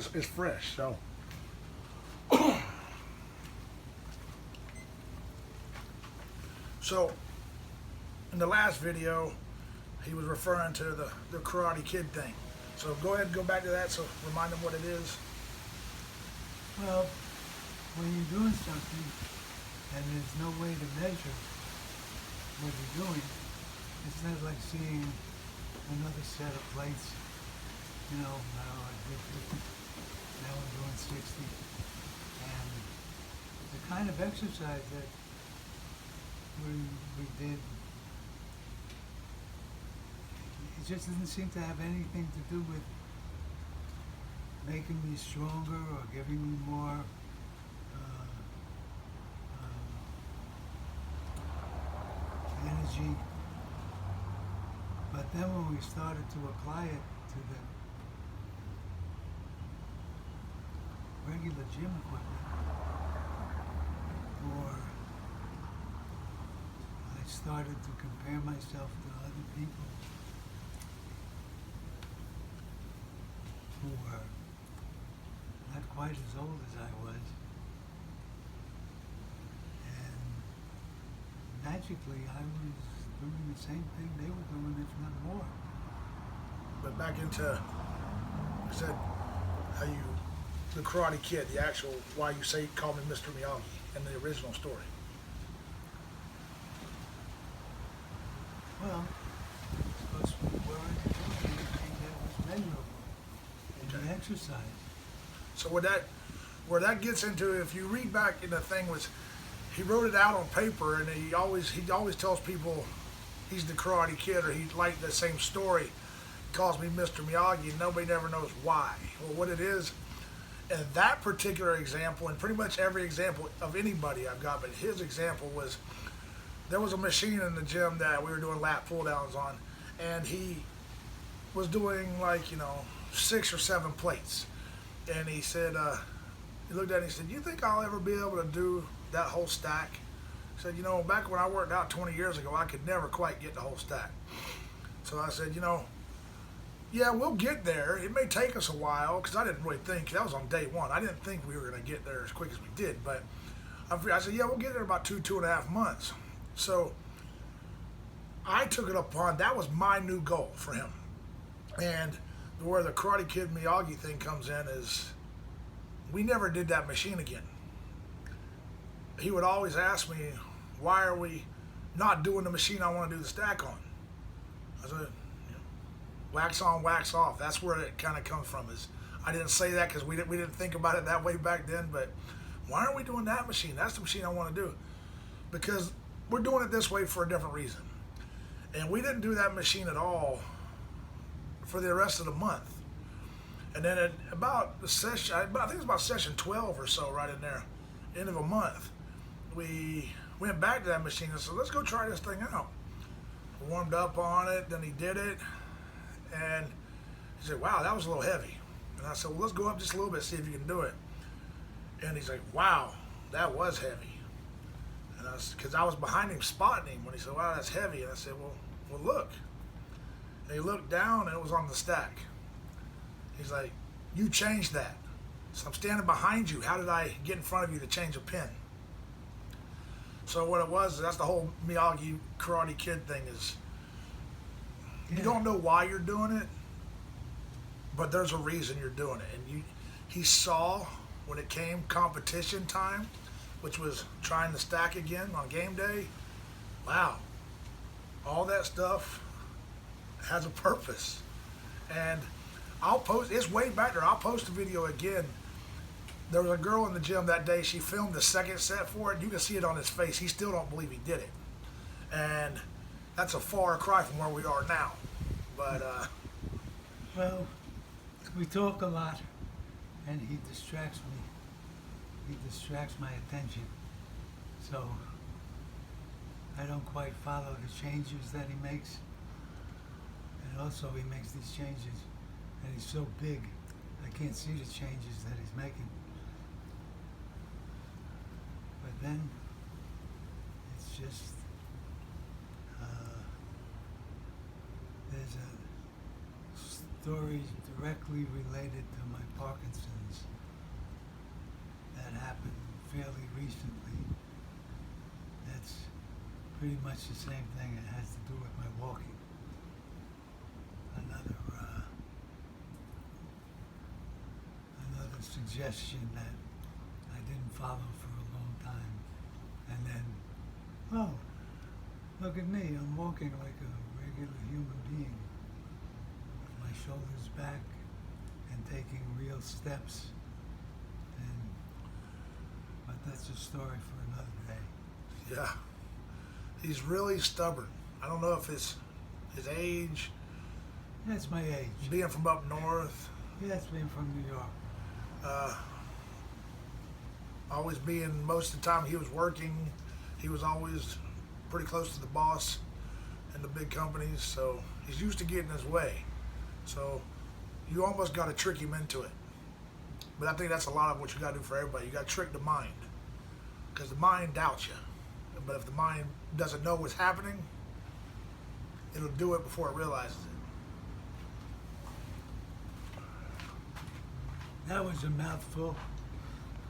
It's fresh, so. So, in the last video, he was referring to the Karate Kid thing. So go ahead and go back to that, so remind them what it is. Well, when you're doing something and there's no way to measure what you're doing, it's not like seeing another set of plates. You know, now I did 50, now I'm doing 60. And the kind of exercise that we did, it just doesn't seem to have anything to do with making me stronger or giving me more energy. But then when we started to apply it to the regular gym equipment, or I started to compare myself to other people who were not quite as old as I was, and magically I was doing the same thing they were doing, if not more. But back into, you said how you, the Karate Kid, the actual, why you say call me Mr. Miyagi in the original story. Well, because we weren't doing anything that was measurable in the exercise. So where that gets into, if you read back in the thing, was he wrote it out on paper, and he always tells people he's the Karate Kid, or he liked the same story. He calls me Mr. Miyagi, and nobody never knows why. Well, what it is, in that particular example, and pretty much every example of anybody I've got, but his example was, there was a machine in the gym that we were doing lat pull downs on, and he was doing, like, 6 or 7 plates. And he said, he looked at it and he said, you think I'll ever be able to do that whole stack? He said, back when I worked out 20 years ago, I could never quite get the whole stack. So I said, yeah, we'll get there. It may take us a while, because I didn't really think, that was on day one. I didn't think we were going to get there as quick as we did. But I said, yeah, we'll get there in about 2.5 months. So I took it upon, that was my new goal for him. And where the Karate Kid Miyagi thing comes in is, we never did that machine again. He would always ask me, why are we not doing the machine I want to do the stack on? I said, wax on, wax off. That's where it kind of comes from. Is I didn't say that because we didn't think about it that way back then, but why aren't we doing that machine? That's the machine I want to do. Because we're doing it this way for a different reason. And we didn't do that machine at all for the rest of the month. And then at about the session, I think it was about session 12 or so, right in there, end of a month, we went back to that machine and said, let's go try this thing out. We warmed up on it, then he did it, and he said, wow, that was a little heavy. And I said, well, let's go up just a little bit, see if you can do it. And he's like, wow, that was heavy. And because I was behind him spotting him when he said, wow, that's heavy. And I said, well, look. And he looked down, and it was on the stack. He's like, you changed that. So I'm standing behind you. How did I get in front of you to change a pin? So what it was, that's the whole Miyagi Karate Kid thing is, you don't know why you're doing it, but there's a reason you're doing it. And he saw when it came competition time, which was trying to stack again on game day, wow, all that stuff has a purpose. And I'll post, it's way back there, I'll post a video again. There was a girl in the gym that day, she filmed the second set for it. You can see it on his face, he still don't believe he did it. And that's a far cry from where we are now. But, Well, we talk a lot, and he distracts me. He distracts my attention. So I don't quite follow the changes that he makes. And also he makes these changes, and he's so big, I can't see the changes that he's making. But then it's just, there's a story directly related to my Parkinson's that happened fairly recently. That's pretty much the same thing. It has to do with my walking. Another suggestion that I didn't follow for a long time. And then, oh, look at me. I'm walking like a regular human being with my shoulders back and taking real steps. But that's a story for another day. Yeah. He's really stubborn. I don't know if it's his age, That's my age. being from up north, Yes, being from New York. always being, most of the time he was working, he was always pretty close to the boss and the big companies, so he's used to getting his way. So you almost got to trick him into it. But I think that's a lot of what you got to do for everybody. You got to trick the mind, because the mind doubts you. But if the mind doesn't know what's happening, it'll do it before it realizes it. That was a mouthful.